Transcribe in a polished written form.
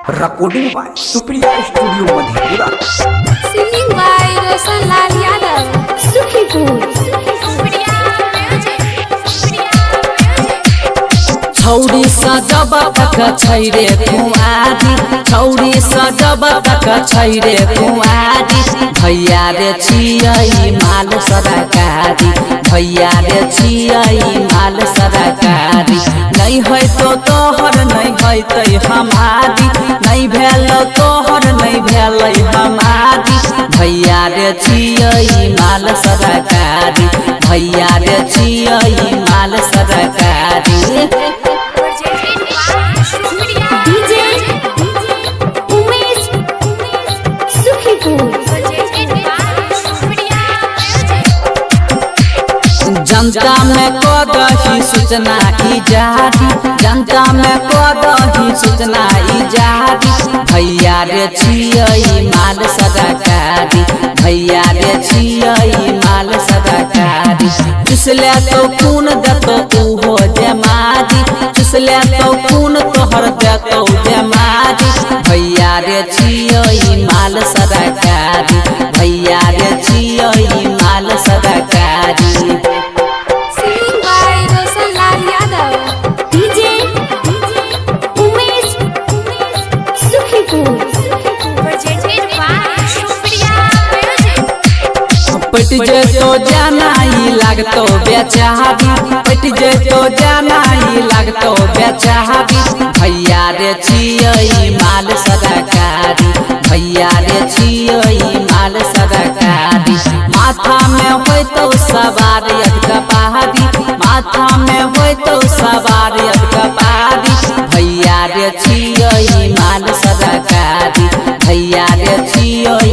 Recording by Supriya studio Madhepura. Singing by Roshan Lal Yadav Sukhipur. छौरी सजब तक छैरे कुआरी, छौरी सजब तक छैरे कुआरी। भैया रे छियै माल सरकारी, भैया रे छियै माल सरकारी। नहीं है तो तोहर नहीं है तै हमारी, नहीं भेल तोहर नहीं भेल हमारी। भैया रे छियै माल सरकारी, भैया रे छियै माल सरकारी। डीजे उमेश सुखीपुर। जनता में कदही सूचना जारी, जनता में कदही सूचना जारी। भैया रे छियै माल सरकारी, भैया रे छियै माल सरकारी। चुसले तो खून देतो उहो जमारी, चुसले तो खून तोहर देतो जमारी। भैया रे छियै माल सरकारी, भैया रे छियै माल सरकारी। Singing by Roshan Lal Yadav. DJ Umesh Sukhipur. पट जेतो जाना ही लागतो बेचारी, पट जेतो जाना ही लागतो बेचारी। भैया रे छियै माल सरकारी, भैया रे छियै माल सरकारी। माथा में होतो सवार अधकपारी, माथा में होतो सवार अधकपारी। भैया रे छियै माल सरकारी, भैया रे छियै